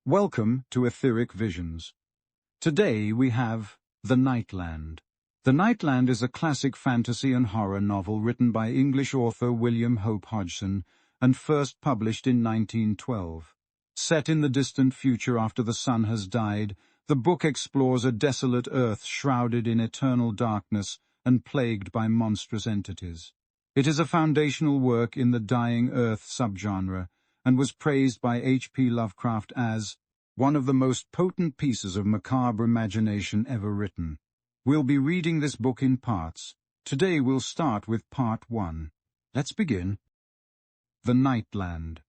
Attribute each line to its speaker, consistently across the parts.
Speaker 1: Welcome to Etheric Visions. Today we have The Nightland. The Nightland is a classic fantasy and horror novel written by English author William Hope Hodgson and first published in 1912. Set in the distant future after the sun has died, the book explores a desolate earth shrouded in eternal darkness and plagued by monstrous entities. It is a foundational work in the dying earth subgenre, and was praised by H.P. Lovecraft as one of the most potent pieces of macabre imagination ever written. We'll be reading this book in parts. Today we'll start with part 1. Let's begin. The Nightland,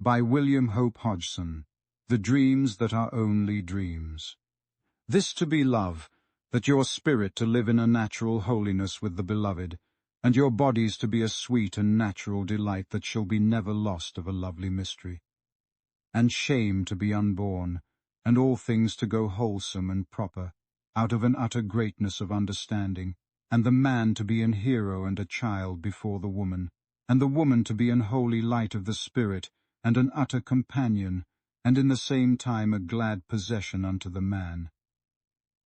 Speaker 1: by William Hope Hodgson. The dreams that are only dreams. This to be love, that your spirit to live in a natural holiness with the beloved, and your bodies to be a sweet and natural delight that shall be never lost of a lovely mystery. And shame to be unborn, and all things to go wholesome and proper, out of an utter greatness of understanding, and the man to be an hero and a child before the woman, and the woman to be an holy light of the spirit, and an utter companion, and in the same time a glad possession unto the man.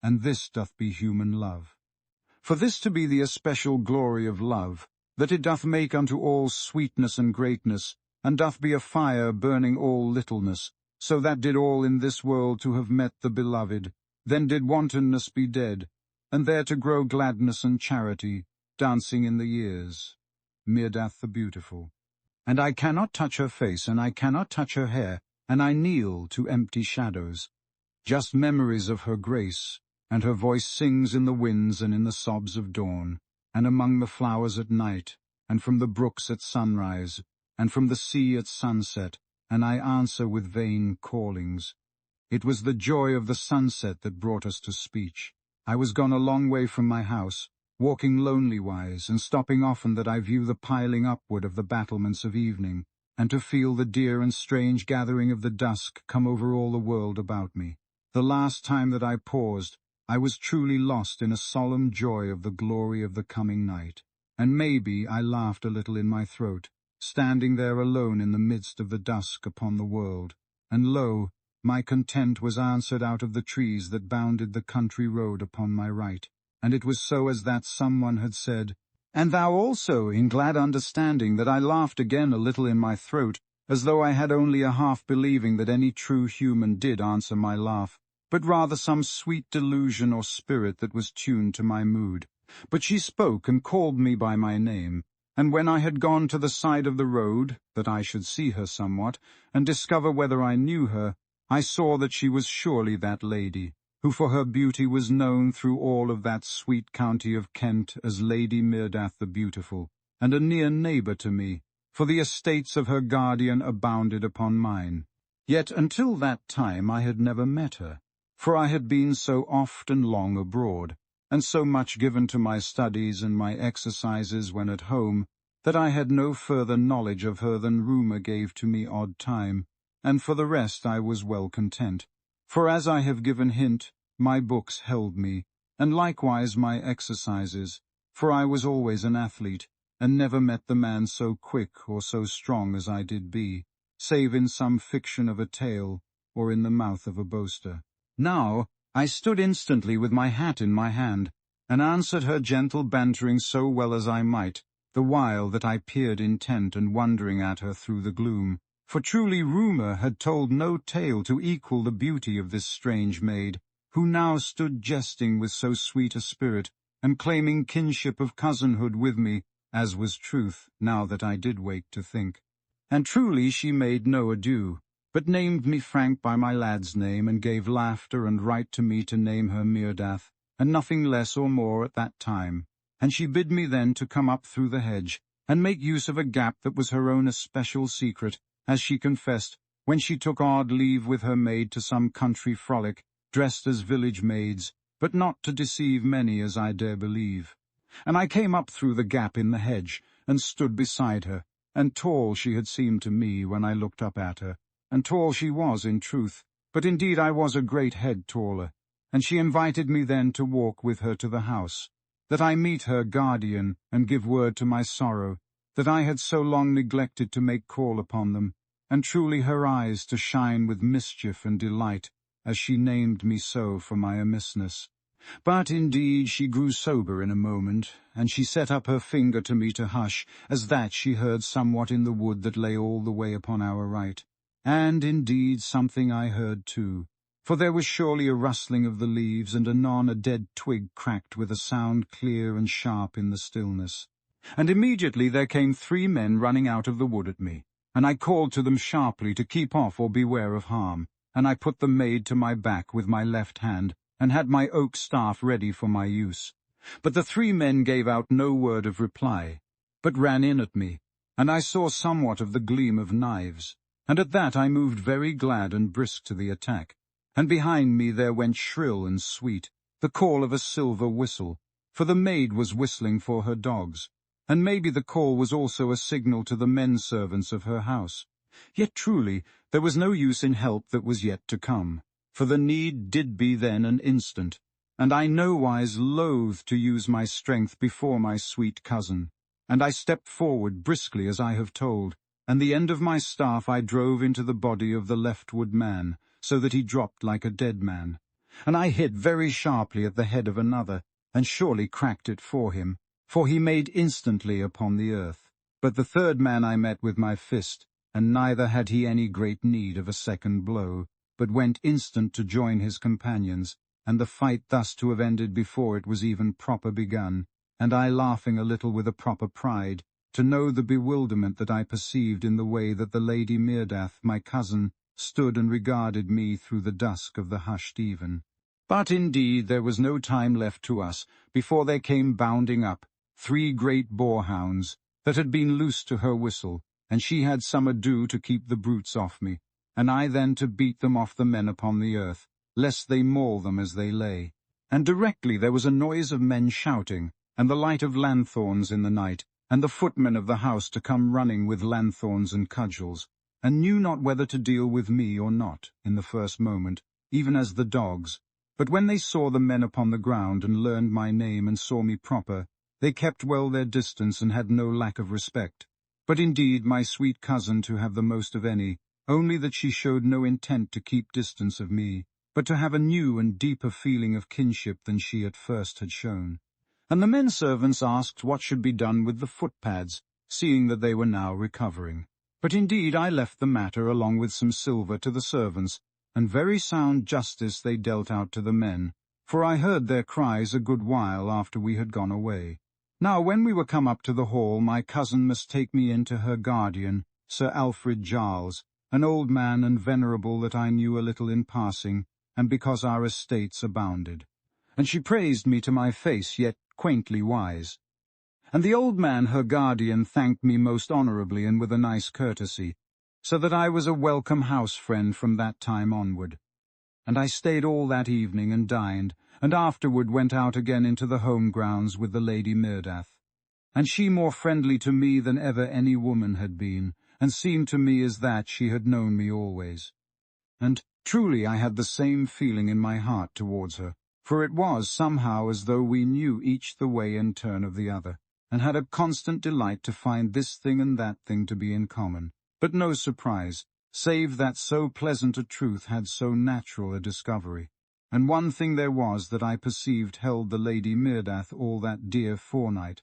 Speaker 1: And this doth be human love. For this to be the especial glory of love, that it doth make unto all sweetness and greatness, and doth be a fire burning all littleness, so that did all in this world to have met the beloved, then did wantonness be dead, and there to grow gladness and charity, dancing in the years. Mirdath the beautiful. And I cannot touch her face, and I cannot touch her hair, and I kneel to empty shadows. Just memories of her grace, and her voice sings in the winds and in the sobs of dawn, and among the flowers at night, and from the brooks at sunrise, and from the sea at sunset, and I answer with vain callings. It was the joy of the sunset that brought us to speech. I was gone a long way from my house, walking lonely-wise, and stopping often that I view the piling upward of the battlements of evening, and to feel the dear and strange gathering of the dusk come over all the world about me. The last time that I paused, I was truly lost in a solemn joy of the glory of the coming night, and maybe I laughed a little in my throat, standing there alone in the midst of the dusk upon the world, and lo, my content was answered out of the trees that bounded the country road upon my right, and it was so as that someone had said, and thou also, in glad understanding that I laughed again a little in my throat, as though I had only a half believing that any true human did answer my laugh, but rather some sweet delusion or spirit that was tuned to my mood. But she spoke and called me by my name, and when I had gone to the side of the road, that I should see her somewhat, and discover whether I knew her, I saw that she was surely that lady, who for her beauty was known through all of that sweet county of Kent as Lady Mirdath the Beautiful, and a near neighbour to me, for the estates of her guardian abounded upon mine. Yet until that time I had never met her, for I had been so oft and long abroad, and so much given to my studies and my exercises when at home, that I had no further knowledge of her than rumour gave to me odd time, and for the rest I was well content. For as I have given hint, my books held me, and likewise my exercises, for I was always an athlete, and never met the man so quick or so strong as I did be, save in some fiction of a tale, or in the mouth of a boaster. Now I stood instantly with my hat in my hand, and answered her gentle bantering so well as I might, the while that I peered intent and wondering at her through the gloom. For truly rumour had told no tale to equal the beauty of this strange maid, who now stood jesting with so sweet a spirit, and claiming kinship of cousinhood with me, as was truth, now that I did wake to think. And truly she made no ado, but named me Frank by my lad's name, and gave laughter and right to me to name her Mirdath, and nothing less or more at that time. And she bid me then to come up through the hedge, and make use of a gap that was her own especial secret, as she confessed, when she took odd leave with her maid to some country frolic, dressed as village maids, but not to deceive many as I dare believe. And I came up through the gap in the hedge, and stood beside her, and tall she had seemed to me when I looked up at her, and tall she was in truth, but indeed I was a great head taller, and she invited me then to walk with her to the house, that I meet her guardian, and give word to my sorrow, that I had so long neglected to make call upon them, and truly her eyes to shine with mischief and delight, as she named me so for my amiss. But indeed she grew sober in a moment, and she set up her finger to me to hush, as that she heard somewhat in the wood that lay all the way upon our right. And indeed something I heard too, for there was surely a rustling of the leaves, and anon a dead twig cracked with a sound clear and sharp in the stillness. And immediately there came 3 men running out of the wood at me, and I called to them sharply to keep off or beware of harm, and I put the maid to my back with my left hand, and had my oak staff ready for my use. But the 3 men gave out no word of reply, but ran in at me, and I saw somewhat of the gleam of knives, and at that I moved very glad and brisk to the attack. And behind me there went shrill and sweet the call of a silver whistle, for the maid was whistling for her dogs, and maybe the call was also a signal to the men servants of her house. Yet truly there was no use in help that was yet to come, for the need did be then an instant, and I nowise loath to use my strength before my sweet cousin. And I stepped forward briskly as I have told, and the end of my staff I drove into the body of the leftward man, so that he dropped like a dead man. And I hit very sharply at the head of another, and surely cracked it for him, for he made instantly upon the earth. But the 3rd man I met with my fist, and neither had he any great need of a second blow, but went instant to join his companions, and the fight thus to have ended before it was even proper begun, and I laughing a little with a proper pride, to know the bewilderment that I perceived in the way that the Lady Meerdath, my cousin, stood and regarded me through the dusk of the hushed even. But indeed there was no time left to us, before there came bounding up 3 great boarhounds, that had been loosed to her whistle, and she had some ado to keep the brutes off me, and I then to beat them off the men upon the earth, lest they maul them as they lay. And directly there was a noise of men shouting, and the light of lanthorns in the night, and the footmen of the house to come running with lanthorns and cudgels, and knew not whether to deal with me or not in the first moment, even as the dogs. But when they saw the men upon the ground, and learned my name, and saw me proper, they kept well their distance, and had no lack of respect. But indeed my sweet cousin to have the most of any, only that she showed no intent to keep distance of me, but to have a new and deeper feeling of kinship than she at first had shown. And the men servants asked what should be done with the footpads, seeing that they were now recovering. But indeed I left the matter along with some silver to the servants, and very sound justice they dealt out to the men, for I heard their cries a good while after we had gone away. Now when we were come up to the hall, my cousin must take me in to her guardian, Sir Alfred Giles, an old man and venerable that I knew a little in passing, and because our estates abounded. And she praised me to my face, yet quaintly wise. And the old man, her guardian, thanked me most honourably and with a nice courtesy, so that I was a welcome house friend from that time onward. And I stayed all that evening and dined, and afterward went out again into the home grounds with the Lady Meerdath. And she more friendly to me than ever any woman had been, and seemed to me as that she had known me always. And truly I had the same feeling in my heart towards her, for it was somehow as though we knew each the way and turn of the other, and had a constant delight to find this thing and that thing to be in common, but no surprise, save that so pleasant a truth had so natural a discovery. And one thing there was that I perceived held the Lady Meerdath all that dear forenight,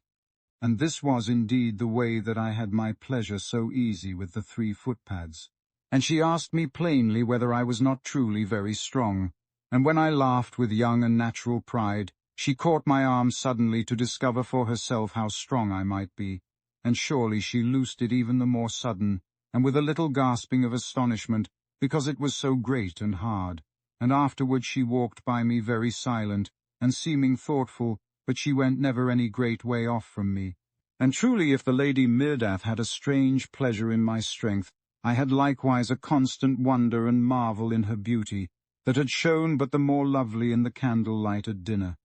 Speaker 1: and this was indeed the way that I had my pleasure so easy with the 3 footpads. And she asked me plainly whether I was not truly very strong, and when I laughed with young and natural pride, she caught my arm suddenly to discover for herself how strong I might be, and surely she loosed it even the more sudden, and with a little gasping of astonishment, because it was so great and hard. And afterward she walked by me very silent, and seeming thoughtful, but she went never any great way off from me. And truly if the Lady Meerdath had a strange pleasure in my strength, I had likewise a constant wonder and marvel in her beauty, that had shone but the more lovely in the candle-light at dinner.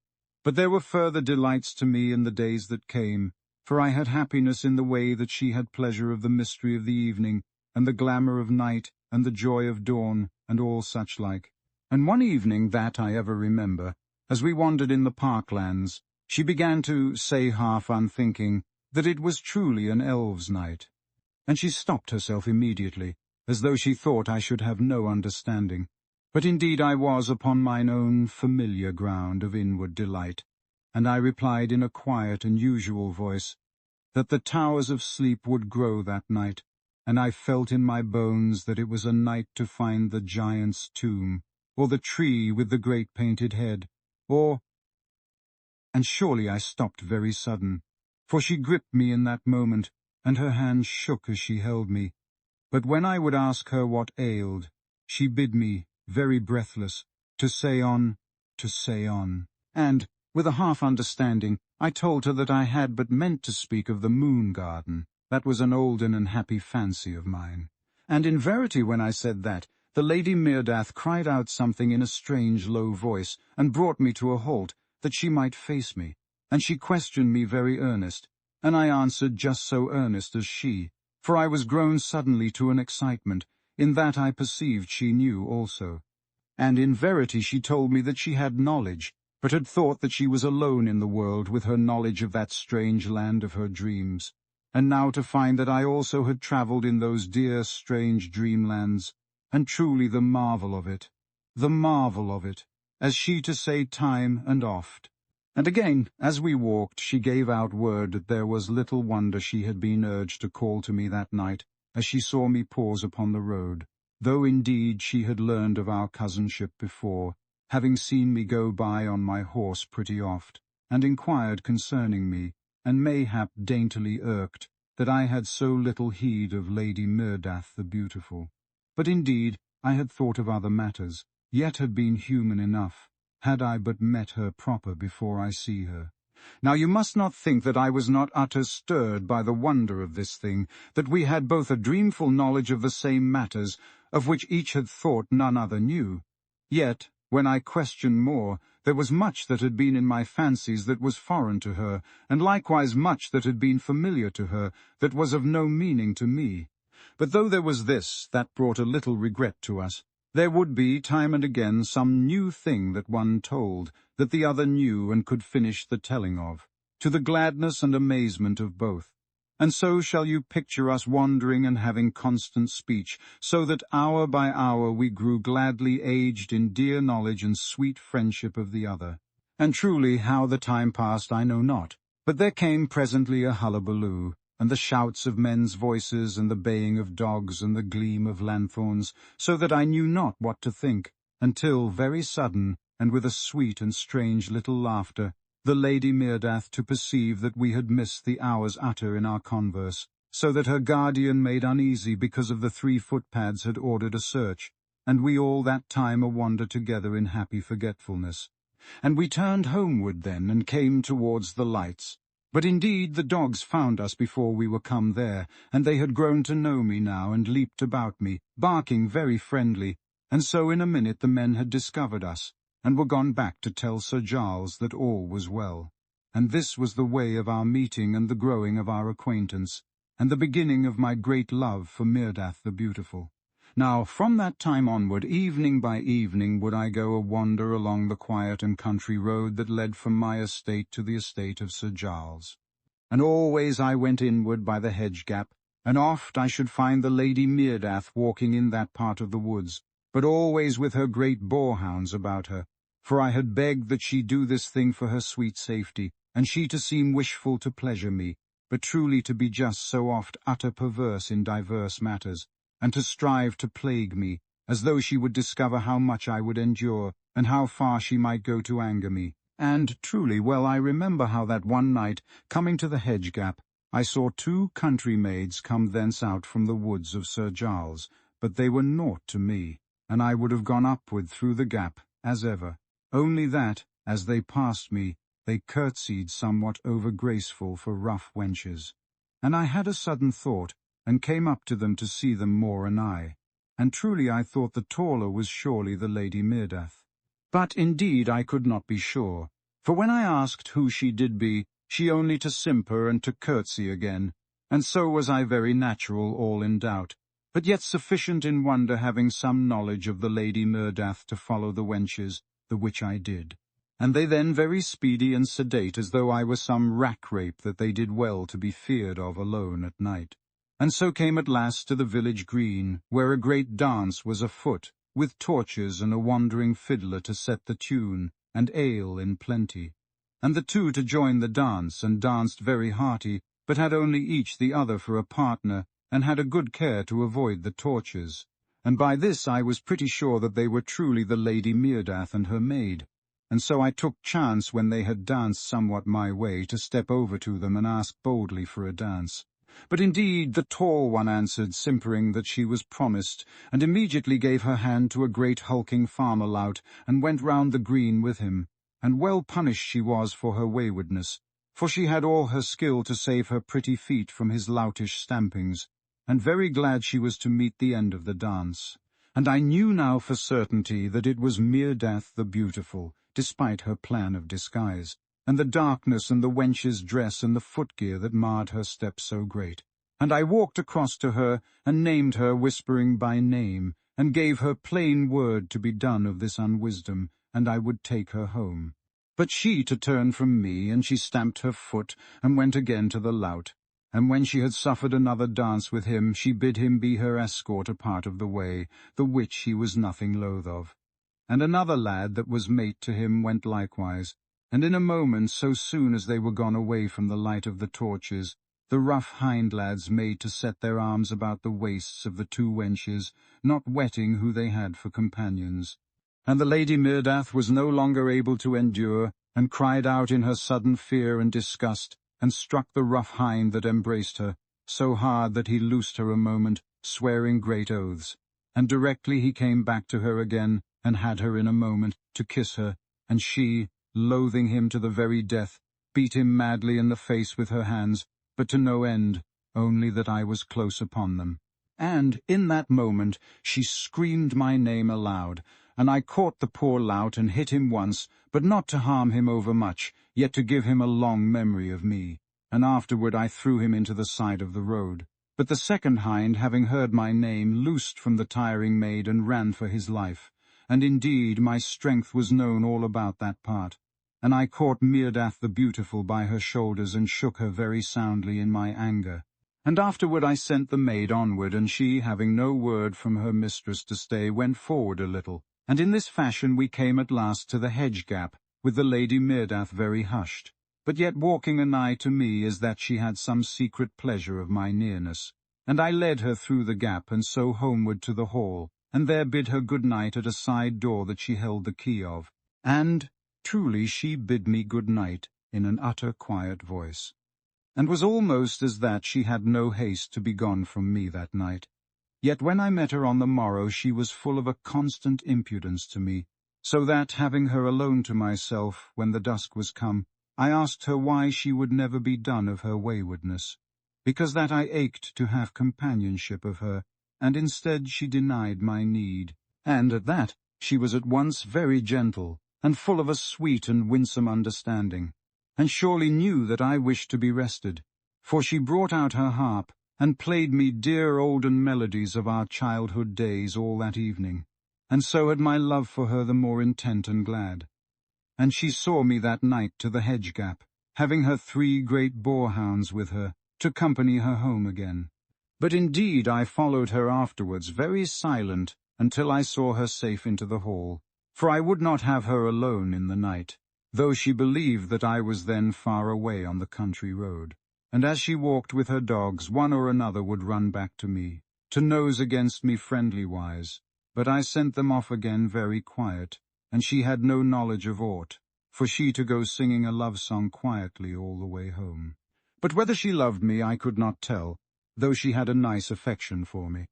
Speaker 1: But there were further delights to me in the days that came, for I had happiness in the way that she had pleasure of the mystery of the evening, and the glamour of night, and the joy of dawn, and all such like. And one evening that I ever remember, as we wandered in the parklands, she began to say half unthinking that it was truly an elves' night. And she stopped herself immediately, as though she thought I should have no understanding. But indeed I was upon mine own familiar ground of inward delight, and I replied in a quiet and usual voice, that the towers of sleep would grow that night, and I felt in my bones that it was a night to find the giant's tomb, or the tree with the great painted head, and surely I stopped very sudden, for she gripped me in that moment, and her hand shook as she held me. But when I would ask her what ailed, she bid me, very breathless, to say on, and, with a half-understanding, I told her that I had but meant to speak of the moon garden. That was an olden and happy fancy of mine. And in verity when I said that, the Lady Meerdath cried out something in a strange low voice, and brought me to a halt, that she might face me, and she questioned me very earnest, and I answered just so earnest as she, for I was grown suddenly to an excitement, in that I perceived she knew also. And in verity she told me that she had knowledge, but had thought that she was alone in the world with her knowledge of that strange land of her dreams, and now to find that I also had travelled in those dear strange dreamlands, and truly the marvel of it, as she to say time and oft. And again, as we walked, she gave out word that there was little wonder she had been urged to call to me that night, as she saw me pause upon the road, though indeed she had learned of our cousinship before, having seen me go by on my horse pretty oft, and inquired concerning me, and mayhap daintily irked, that I had so little heed of Lady Meerdath the Beautiful. But indeed I had thought of other matters, yet had been human enough, had I but met her proper before I see her. Now you must not think that I was not utter stirred by the wonder of this thing, that we had both a dreamful knowledge of the same matters, of which each had thought none other knew. Yet, when I questioned more, there was much that had been in my fancies that was foreign to her, and likewise much that had been familiar to her, that was of no meaning to me. But though there was this, that brought a little regret to us, there would be, time and again, some new thing that one told, that the other knew and could finish the telling of, to the gladness and amazement of both. And so shall you picture us wandering and having constant speech, so that hour by hour we grew gladly aged in dear knowledge and sweet friendship of the other. And truly how the time passed I know not, but there came presently a hullabaloo, and the shouts of men's voices, and the baying of dogs, and the gleam of lanthorns, so that I knew not what to think, until, very sudden, and with a sweet and strange little laughter, the Lady Meerdath to perceive that we had missed the hours utter in our converse, so that her guardian made uneasy because of the 3 footpads had ordered a search, and we all that time a wander together in happy forgetfulness. And we turned homeward then, and came towards the lights. But indeed the dogs found us before we were come there, and they had grown to know me now, and leaped about me, barking very friendly, and so in a minute the men had discovered us, and were gone back to tell Sir Giles that all was well. And this was the way of our meeting and the growing of our acquaintance, and the beginning of my great love for Meerdath the Beautiful. Now, from that time onward, evening by evening, would I go a wander along the quiet and country road that led from my estate to the estate of Sir Giles. And always I went inward by the hedge gap, and oft I should find the Lady Meerdath walking in that part of the woods, but always with her great boarhounds about her, for I had begged that she do this thing for her sweet safety, and she to seem wishful to pleasure me, but truly to be just so oft utter perverse in diverse matters, and to strive to plague me, as though she would discover how much I would endure, and how far she might go to anger me. And truly well I remember how that one night, coming to the hedge gap, I saw 2 country maids come thence out from the woods of Sir Giles, but they were naught to me, and I would have gone upward through the gap, as ever, only that, as they passed me, they curtsied somewhat over-graceful for rough wenches. And I had a sudden thought, and came up to them to see them more anigh, and truly I thought the taller was surely the Lady Meerdath. But indeed I could not be sure, for when I asked who she did be, she only to simper and to curtsy again, and so was I very natural all in doubt, but yet sufficient in wonder having some knowledge of the Lady Meerdath to follow the wenches, the which I did. And they then very speedy and sedate as though I were some rack-rape that they did well to be feared of alone at night. and so came at last to the village green, where a great dance was afoot, with torches and a wandering fiddler to set the tune, and ale in plenty. And the two to join the dance, and danced very hearty, but had only each the other for a partner, and had a good care to avoid the torches. And by this I was pretty sure that they were truly the Lady Meerdath and her maid. And so I took chance, when they had danced somewhat my way, to step over to them and ask boldly for a dance. But indeed the tall one answered, simpering that she was promised, and immediately gave her hand to a great hulking farmer lout, and went round the green with him. And well punished she was for her waywardness, for she had all her skill to save her pretty feet from his loutish stampings, and very glad she was to meet the end of the dance. And I knew now for certainty that it was Meerdath the Beautiful, despite her plan of disguise, and the darkness and the wench's dress and the footgear that marred her step so great. And I walked across to her, and named her, whispering by name, and gave her plain word to be done of this unwisdom, and I would take her home. But she to turn from me, and she stamped her foot, and went again to the lout. And when she had suffered another dance with him, she bid him be her escort a part of the way, the which he was nothing loath of. And another lad that was mate to him went likewise, and in a moment, so soon as they were gone away from the light of the torches, the rough hind lads made to set their arms about the waists of the two wenches, not wetting who they had for companions. And the Lady Meerdath was no longer able to endure, and cried out in her sudden fear and disgust, and struck the rough hind that embraced her, so hard that he loosed her a moment, swearing great oaths. And directly he came back to her again, and had her in a moment, to kiss her, and she, loathing him to the very death, beat him madly in the face with her hands, but to no end, only that I was close upon them. And, in that moment, she screamed my name aloud, and I caught the poor lout and hit him once, but not to harm him overmuch, yet to give him a long memory of me, and afterward I threw him into the side of the road. But the second hind, having heard my name, loosed from the tiring maid and ran for his life, and indeed my strength was known all about that part. And I caught Meerdath the Beautiful by her shoulders and shook her very soundly in my anger. And afterward I sent the maid onward, and she, having no word from her mistress to stay, went forward a little. And in this fashion we came at last to the hedge gap, with the Lady Meerdath very hushed, but yet walking anigh to me as that she had some secret pleasure of my nearness. And I led her through the gap, and so homeward to the hall, and there bid her good night at a side door that she held the key of. And truly she bid me good night in an utter quiet voice, and was almost as that she had no haste to be gone from me that night. Yet when I met her on the morrow she was full of a constant impudence to me, so that, having her alone to myself, when the dusk was come, I asked her why she would never be done of her waywardness, because that I ached to have companionship of her, and instead she denied my need, and at that she was at once very gentle, and full of a sweet and winsome understanding, and surely knew that I wished to be rested, for she brought out her harp, and played me dear olden melodies of our childhood days all that evening, and so had my love for her the more intent and glad. And she saw me that night to the hedge gap, having her 3 great boarhounds with her, to company her home again. But indeed I followed her afterwards very silent, until I saw her safe into the hall, for I would not have her alone in the night, though she believed that I was then far away on the country road. And as she walked with her dogs, one or another would run back to me, to nose against me friendly-wise, but I sent them off again very quiet, and she had no knowledge of aught, for she to go singing a love-song quietly all the way home. But whether she loved me I could not tell, though she had a nice affection for me.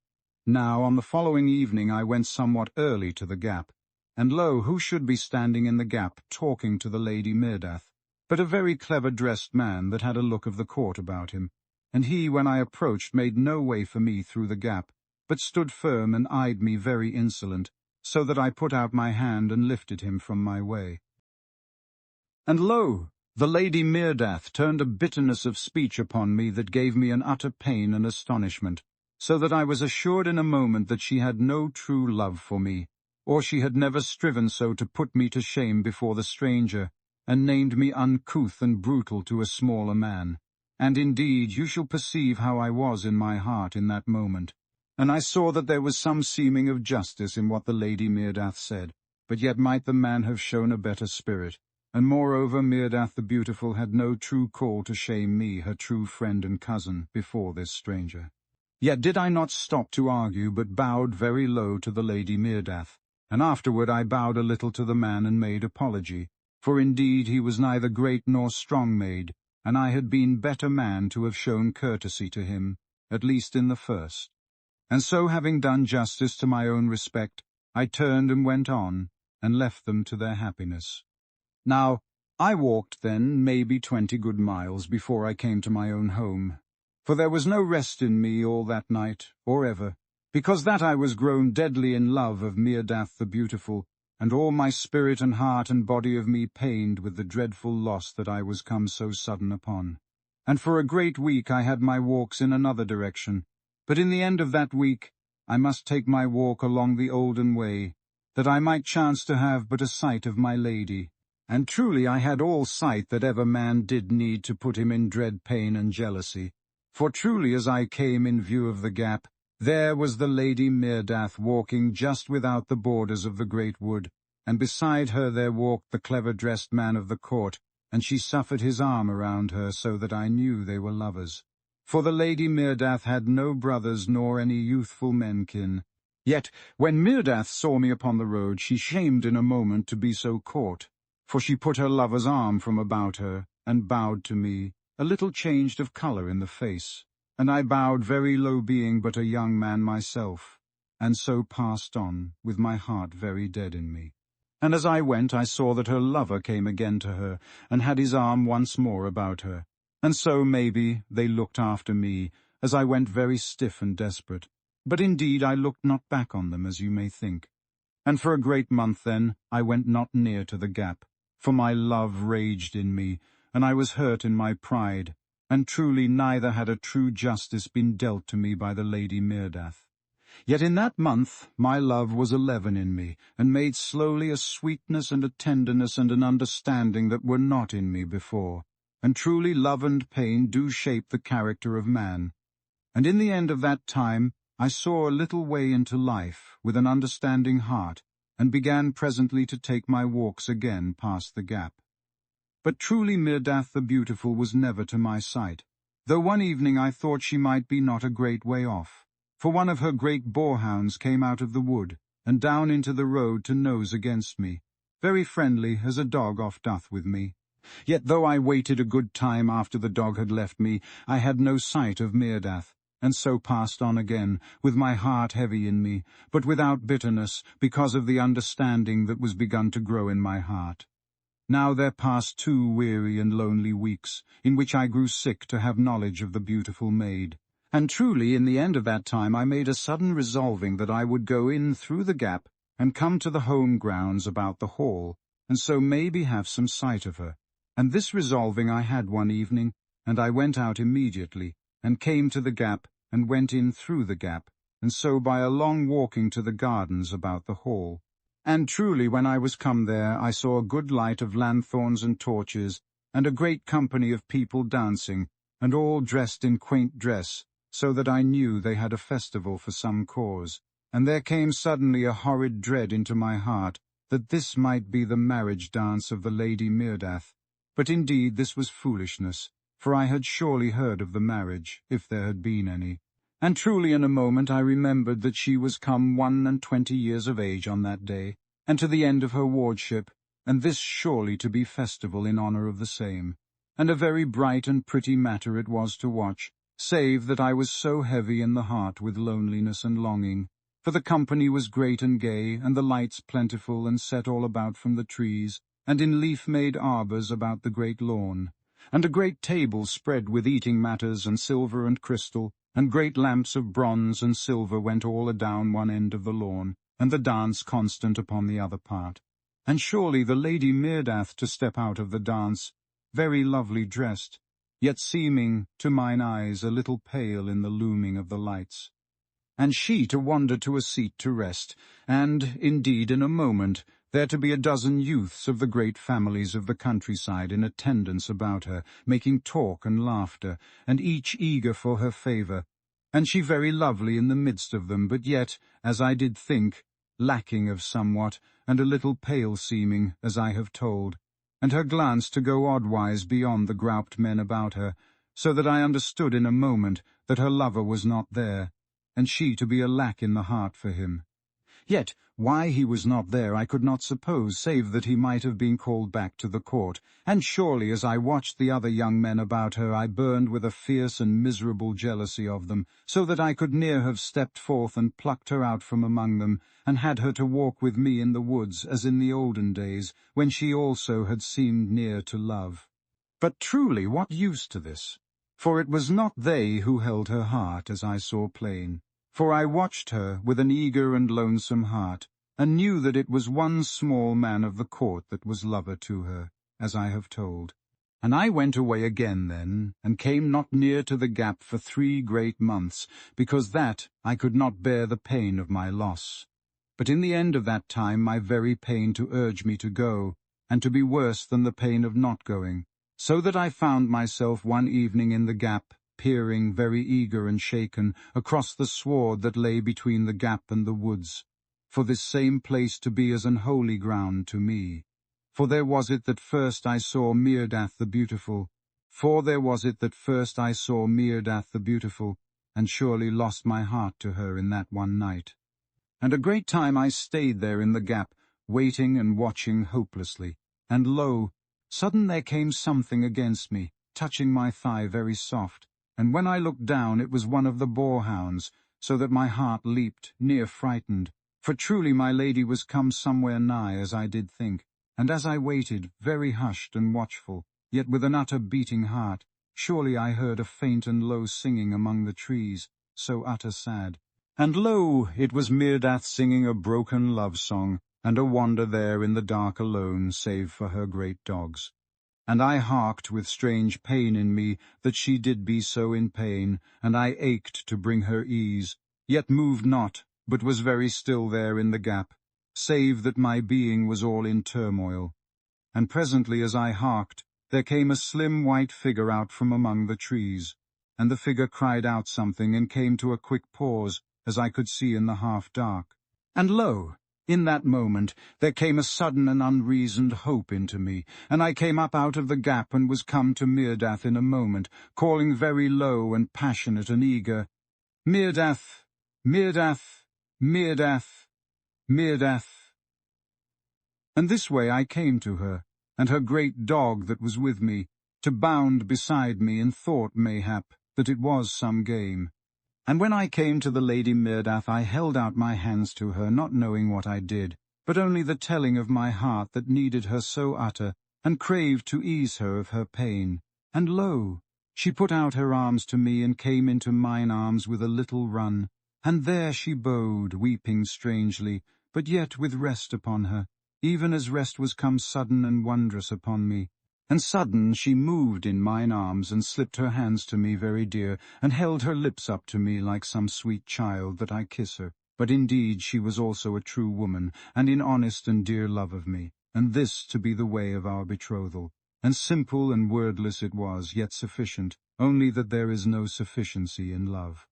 Speaker 1: Now on the following evening I went somewhat early to the gap, and lo, who should be standing in the gap talking to the Lady Meerdath, but a very clever-dressed man that had a look of the court about him, and he, when I approached, made no way for me through the gap, but stood firm and eyed me very insolent, so that I put out my hand and lifted him from my way. And lo, the Lady Meerdath turned a bitterness of speech upon me that gave me an utter pain and astonishment, so that I was assured in a moment that she had no true love for me, or she had never striven so to put me to shame before the stranger, and named me uncouth and brutal to a smaller man. And indeed you shall perceive how I was in my heart in that moment. And I saw that there was some seeming of justice in what the Lady Meerdath said, but yet might the man have shown a better spirit. And moreover Meerdath the Beautiful had no true call to shame me, her true friend and cousin, before this stranger. Yet did I not stop to argue, but bowed very low to the Lady Meerdath, and afterward I bowed a little to the man and made apology, for indeed he was neither great nor strong made, and I had been better man to have shown courtesy to him, at least in the first. And so having done justice to my own respect, I turned and went on, and left them to their happiness. Now, I walked then maybe 20 good miles before I came to my own home, for there was no rest in me all that night, or ever, because that I was grown deadly in love of Meerdath the Beautiful, and all my spirit and heart and body of me pained with the dreadful loss that I was come so sudden upon. And for a great week I had my walks in another direction, but in the end of that week I must take my walk along the olden way, that I might chance to have but a sight of my lady. And truly I had all sight that ever man did need to put him in dread pain and jealousy. For truly as I came in view of the gap, there was the Lady Meerdath walking just without the borders of the great wood, and beside her there walked the clever-dressed man of the court, and she suffered his arm around her, so that I knew they were lovers. For the Lady Meerdath had no brothers nor any youthful menkin. Yet when Meerdath saw me upon the road, she shamed in a moment to be so caught, for she put her lover's arm from about her, and bowed to me, a little changed of colour in the face, and I bowed very low, being but a young man myself, and so passed on, with my heart very dead in me. And as I went I saw that her lover came again to her, and had his arm once more about her, and so maybe they looked after me, as I went very stiff and desperate, but indeed I looked not back on them, as you may think. And for a great month then I went not near to the gap, for my love raged in me, and I was hurt in my pride, and truly neither had a true justice been dealt to me by the Lady Meerdath. Yet in that month my love was 11 in me, and made slowly a sweetness and a tenderness and an understanding that were not in me before. And truly love and pain do shape the character of man. And in the end of that time I saw a little way into life, with an understanding heart, and began presently to take my walks again past the gap. But truly Meerdath the Beautiful was never to my sight, though one evening I thought she might be not a great way off, for one of her great boarhounds came out of the wood, and down into the road to nose against me, very friendly as a dog oft doth with me. Yet though I waited a good time after the dog had left me, I had no sight of Meerdath, and so passed on again, with my heart heavy in me, but without bitterness, because of the understanding that was begun to grow in my heart. Now there passed 2 weary and lonely weeks, in which I grew sick to have knowledge of the beautiful maid. And truly in the end of that time I made a sudden resolving that I would go in through the gap, and come to the home grounds about the hall, and so maybe have some sight of her. And this resolving I had one evening, and I went out immediately, and came to the gap, and went in through the gap, and so by a long walking to the gardens about the hall. And truly when I was come there I saw a good light of lanthorns and torches, and a great company of people dancing, and all dressed in quaint dress, so that I knew they had a festival for some cause. And there came suddenly a horrid dread into my heart, that this might be the marriage dance of the Lady Meerdath. But indeed this was foolishness, for I had surely heard of the marriage, if there had been any. And truly in a moment I remembered that she was come 21 years of age on that day, and to the end of her wardship, and this surely to be festival in honour of the same. And a very bright and pretty matter it was to watch, save that I was so heavy in the heart with loneliness and longing. For the company was great and gay, and the lights plentiful and set all about from the trees, and in leaf-made arbours about the great lawn. And a great table spread with eating matters and silver and crystal, and great lamps of bronze and silver went all adown one end of the lawn, and the dance constant upon the other part. And surely the Lady Meerdath to step out of the dance, very lovely dressed, yet seeming, to mine eyes, a little pale in the looming of the lights. And she to wander to a seat to rest, and, indeed, in a moment, there to be a dozen youths of the great families of the countryside in attendance about her, making talk and laughter, and each eager for her favour, and she very lovely in the midst of them, but yet, as I did think, lacking of somewhat, and a little pale seeming, as I have told, and her glance to go oddwise beyond the grouped men about her, so that I understood in a moment that her lover was not there, and she to be a lack in the heart for him. Yet why he was not there I could not suppose, save that he might have been called back to the court, and surely as I watched the other young men about her I burned with a fierce and miserable jealousy of them, so that I could near have stepped forth and plucked her out from among them, and had her to walk with me in the woods, as in the olden days, when she also had seemed near to love. But truly what use to this? For it was not they who held her heart, as I saw plain. For I watched her with an eager and lonesome heart, and knew that it was one small man of the court that was lover to her, as I have told. And I went away again then, and came not near to the gap for 3 great months, because that I could not bear the pain of my loss. But in the end of that time my very pain to urge me to go, and to be worse than the pain of not going, so that I found myself one evening in the gap, peering, very eager and shaken, across the sward that lay between the gap and the woods, for this same place to be as an holy ground to me. For there was it that first I saw Meardath the Beautiful, and surely lost my heart to her in that one night. And a great time I stayed there in the gap, waiting and watching hopelessly, and lo, sudden there came something against me, touching my thigh very soft, and when I looked down it was one of the boarhounds, so that my heart leaped, near frightened, for truly my lady was come somewhere nigh, as I did think, and as I waited, very hushed and watchful, yet with an utter beating heart, surely I heard a faint and low singing among the trees, so utter sad. And lo, it was Meardath singing a broken love-song, and a wander there in the dark alone, save for her great dogs. And I harked with strange pain in me that she did be so in pain, and I ached to bring her ease, yet moved not, but was very still there in the gap, save that my being was all in turmoil. And presently as I harked, there came a slim white figure out from among the trees, and the figure cried out something and came to a quick pause, as I could see in the half-dark. And lo! In that moment there came a sudden and unreasoned hope into me, and I came up out of the gap and was come to Meardath in a moment, calling very low and passionate and eager, "Meardath, Meardath, Meardath, Meardath." And this way I came to her, and her great dog that was with me, to bound beside me, and thought, mayhap, that it was some game. And when I came to the Lady Meardath, I held out my hands to her, not knowing what I did, but only the telling of my heart that needed her so utter, and craved to ease her of her pain. And lo! She put out her arms to me, and came into mine arms with a little run, and there she bode, weeping strangely, but yet with rest upon her, even as rest was come sudden and wondrous upon me. And sudden she moved in mine arms, and slipped her hands to me very dear, and held her lips up to me like some sweet child, that I kiss her. But indeed she was also a true woman, and in honest and dear love of me, and this to be the way of our betrothal. And simple and wordless it was, yet sufficient, only that there is no sufficiency in love.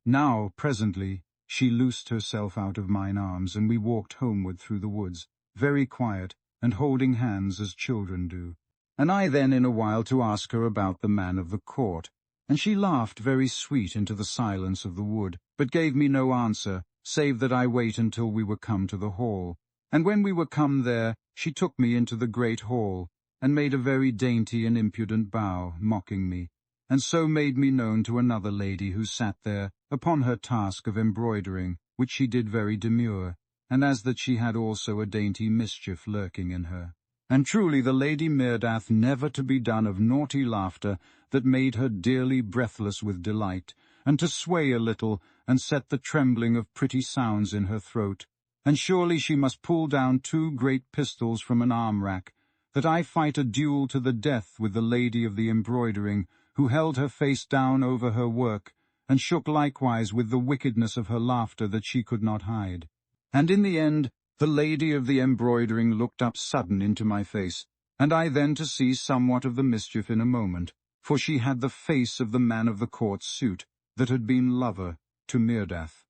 Speaker 1: Now, presently, she loosed herself out of mine arms, and we walked homeward through the woods, very quiet, and holding hands as children do. And I then in a while to ask her about the man of the court, and she laughed very sweet into the silence of the wood, but gave me no answer, save that I wait until we were come to the hall. And when we were come there, she took me into the great hall, and made a very dainty and impudent bow, mocking me, and so made me known to another lady who sat there, upon her task of embroidering, which she did very demure, and as that she had also a dainty mischief lurking in her. And truly the Lady Meardath never to be done of naughty laughter, that made her dearly breathless with delight, and to sway a little, and set the trembling of pretty sounds in her throat. And surely she must pull down 2 great pistols from an arm-rack, that I fight a duel to the death with the lady of the embroidering, who held her face down over her work, and shook likewise with the wickedness of her laughter that she could not hide. And in the end, The lady of the embroidering looked up sudden into my face, and I then to see somewhat of the mischief in a moment, for she had the face of the man of the court suit, that had been lover to Meerdath.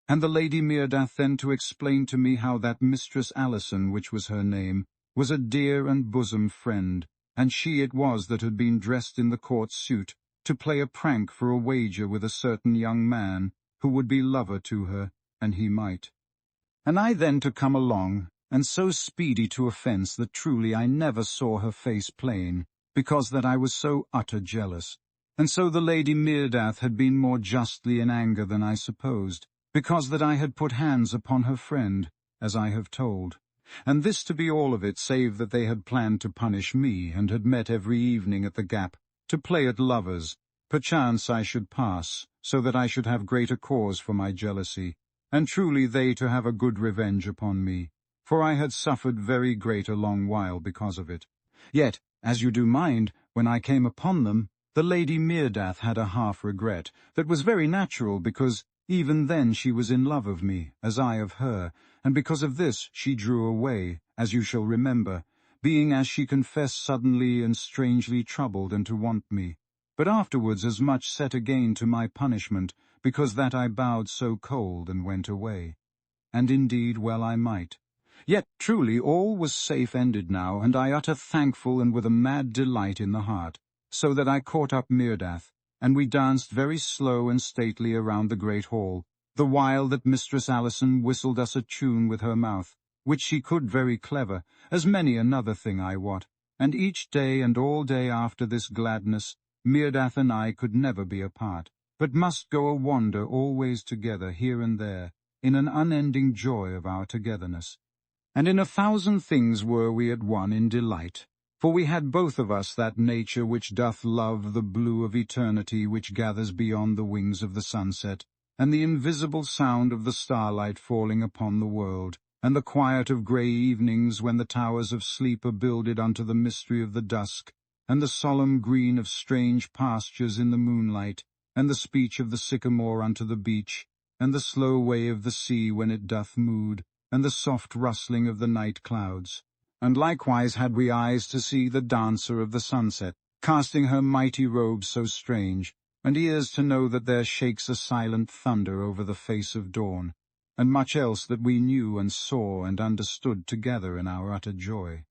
Speaker 1: And the Lady Meerdath then to explain to me how that Mistress Alison, which was her name, was a dear and bosom friend, and she it was that had been dressed in the court suit, to play a prank for a wager with a certain young man, who would be lover to her, and he might. And I then to come along, and so speedy to offence that truly I never saw her face plain, because that I was so utter jealous. And so the Lady Meerdath had been more justly in anger than I supposed, because that I had put hands upon her friend, as I have told. And this to be all of it, save that they had planned to punish me, and had met every evening at the Gap, to play at lovers. Perchance I should pass, so that I should have greater cause for my jealousy, and truly they to have a good revenge upon me, for I had suffered very great a long while because of it. Yet, as you do mind, when I came upon them, the Lady Meerdath had a half regret, that was very natural, because even then she was in love of me, as I of her, and because of this she drew away, as you shall remember, being as she confessed suddenly and strangely troubled and to want me, but afterwards as much set again to my punishment, because that I bowed so cold and went away. And indeed well I might. Yet truly all was safe ended now, and I utter thankful and with a mad delight in the heart, so that I caught up Meerdath, and we danced very slow and stately around the great hall, the while that Mistress Alison whistled us a tune with her mouth, which she could very clever, as many another thing I wot, and each day and all day after this gladness, Meerdath and I could never be apart, but must go a wander always together here and there, in an unending joy of our togetherness. And in 1,000 things were we at one in delight, for we had both of us that nature which doth love the blue of eternity which gathers beyond the wings of the sunset, and the invisible sound of the starlight falling upon the world, and the quiet of grey evenings when the towers of sleep are builded unto the mystery of the dusk, and the solemn green of strange pastures in the moonlight, and the speech of the sycamore unto the beach, and the slow way of the sea when it doth mood, and the soft rustling of the night clouds. And likewise had we eyes to see the dancer of the sunset, casting her mighty robes so strange, and ears to know that there shakes a silent thunder over the face of dawn, and much else that we knew and saw and understood together in our utter joy.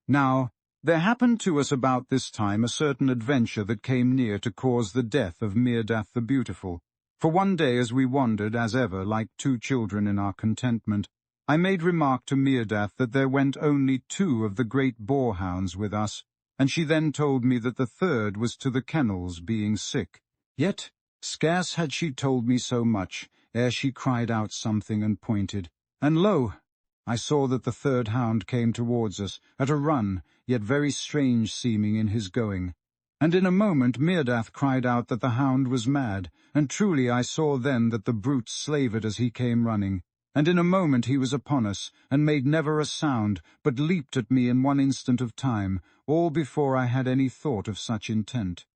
Speaker 1: Now, there happened to us about this time a certain adventure that came near to cause the death of Meerdath the Beautiful, for one day as we wandered, as ever, like two children in our contentment, I made remark to Meerdath that there went only 2 of the great boarhounds with us, and she then told me that the third was to the kennels, being sick. Yet scarce had she told me so much, ere she cried out something and pointed, and lo! I saw that the third hound came towards us, at a run, yet very strange seeming in his going. And in a moment Meerdath cried out that the hound was mad, and truly I saw then that the brute slavered as he came running. And in a moment he was upon us, and made never a sound, but leaped at me in one instant of time, all before I had any thought of such intent.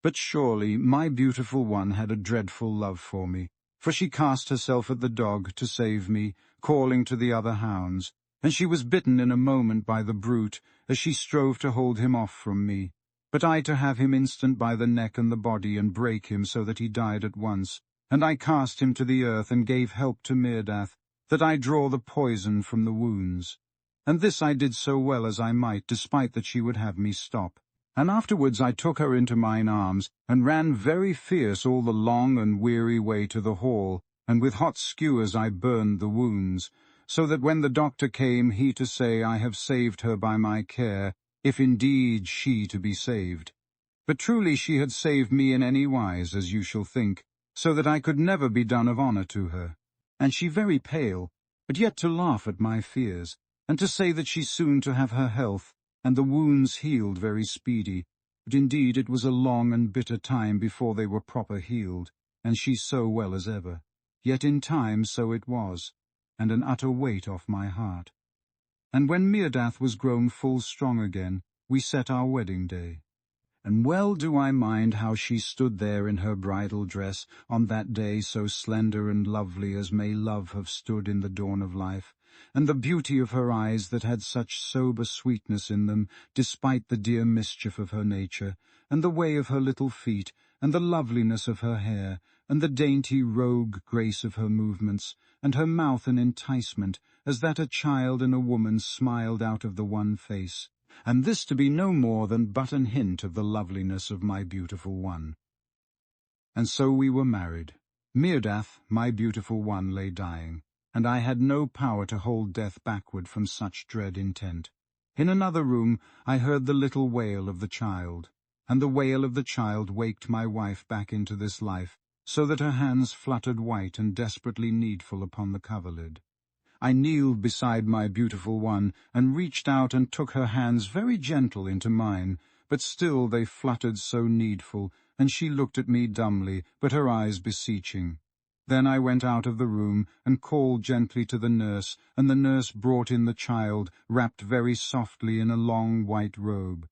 Speaker 1: But surely my beautiful one had a dreadful love for me, for she cast herself at the dog to save me, calling to the other hounds, and she was bitten in a moment by the brute, as she strove to hold him off from me. But I to have him instant by the neck and the body, and break him so that he died at once, and I cast him to the earth, and gave help to Meerdath, that I draw the poison from the wounds. And this I did so well as I might, despite that she would have me stop. And afterwards I took her into mine arms, and ran very fierce all the long and weary way to the hall, and with hot skewers I burned the wounds, so that when the doctor came, he to say, I have saved her by my care, if indeed she to be saved. But truly she had saved me in any wise, as you shall think, so that I could never be done of honour to her. And she very pale, but yet to laugh at my fears, and to say that she soon to have her health, and the wounds healed very speedy. But indeed it was a long and bitter time before they were proper healed, and she so well as ever. Yet in time so it was, and an utter weight off my heart. And when Meerdath was grown full strong again, we set our wedding day. And well do I mind how she stood there in her bridal dress, on that day so slender and lovely as may love have stood in the dawn of life, and the beauty of her eyes that had such sober sweetness in them, despite the dear mischief of her nature, and the way of her little feet, and the loveliness of her hair, and the dainty rogue grace of her movements, and her mouth an enticement, as that a child and a woman smiled out of the one face, and this to be no more than but an hint of the loveliness of my beautiful one. And so we were married. Meerdath, my beautiful one, lay dying, and I had no power to hold death backward from such dread intent. In another room I heard the little wail of the child, and the wail of the child waked my wife back into this life, so that her hands fluttered white and desperately needful upon the coverlid. I kneeled beside my beautiful one, and reached out and took her hands very gentle into mine, but still they fluttered so needful, and she looked at me dumbly, but her eyes beseeching. Then I went out of the room, and called gently to the nurse, and the nurse brought in the child, wrapped very softly in a long white robe.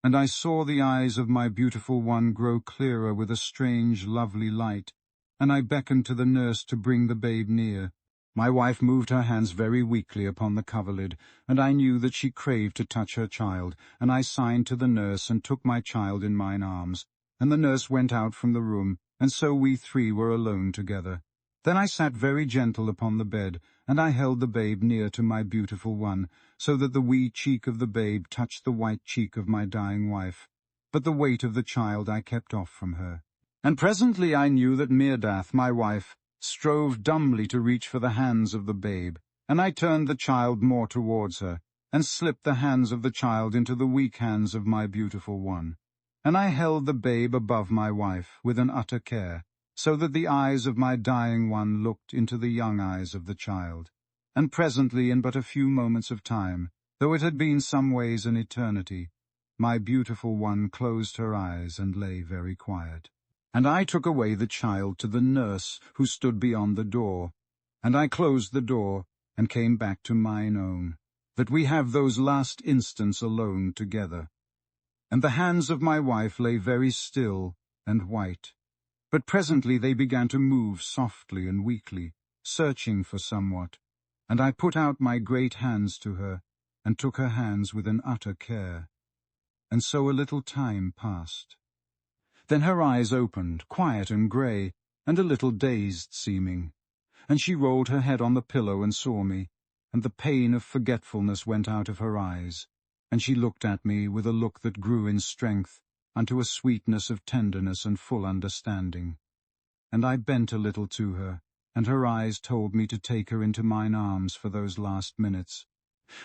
Speaker 1: And I saw the eyes of my beautiful one grow clearer with a strange, lovely light, and I beckoned to the nurse to bring the babe near. My wife moved her hands very weakly upon the coverlid, and I knew that she craved to touch her child, and I signed to the nurse and took my child in mine arms, and the nurse went out from the room, and so we three were alone together. Then I sat very gentle upon the bed, and I held the babe near to my beautiful one, so that the wee cheek of the babe touched the white cheek of my dying wife, but the weight of the child I kept off from her. And presently I knew that Meerdath, my wife, strove dumbly to reach for the hands of the babe, and I turned the child more towards her, and slipped the hands of the child into the weak hands of my beautiful one. And I held the babe above my wife, with an utter care, so that the eyes of my dying one looked into the young eyes of the child. And presently, in but a few moments of time, though it had been some ways an eternity, my beautiful one closed her eyes and lay very quiet. And I took away the child to the nurse, who stood beyond the door, and I closed the door, and came back to mine own, that we have those last instants alone together. And the hands of my wife lay very still and white, but presently they began to move softly and weakly, searching for somewhat, and I put out my great hands to her, and took her hands with an utter care. And so a little time passed. Then her eyes opened, quiet and grey, and a little dazed seeming, and she rolled her head on the pillow and saw me, and the pain of forgetfulness went out of her eyes, and she looked at me with a look that grew in strength, unto a sweetness of tenderness and full understanding. And I bent a little to her, and her eyes told me to take her into mine arms for those last minutes.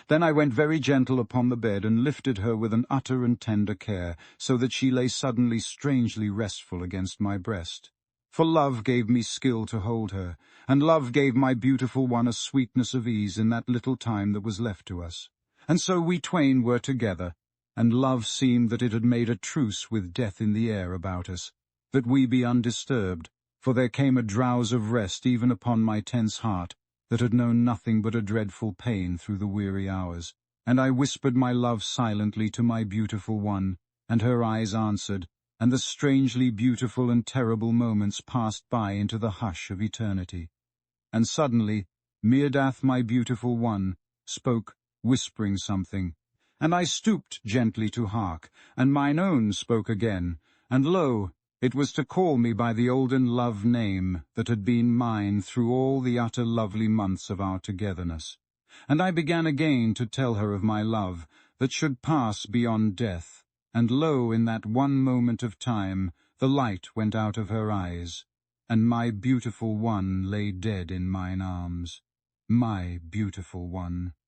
Speaker 1: Then I went very gentle upon the bed and lifted her with an utter and tender care, so that she lay suddenly strangely restful against my breast. For love gave me skill to hold her, and love gave my beautiful one a sweetness of ease in that little time that was left to us. And so we twain were together, and love seemed that it had made a truce with death in the air about us, that we be undisturbed, for there came a drowse of rest even upon my tense heart, that had known nothing but a dreadful pain through the weary hours, and I whispered my love silently to my beautiful one, and her eyes answered, and the strangely beautiful and terrible moments passed by into the hush of eternity. And suddenly, Meerdath, my beautiful one, spoke, whispering something, and I stooped gently to hark, and mine own spoke again, and lo, it was to call me by the olden love name that had been mine through all the utter lovely months of our togetherness. And I began again to tell her of my love, that should pass beyond death, and lo, in that one moment of time, the light went out of her eyes, and my beautiful one lay dead in mine arms, my beautiful one.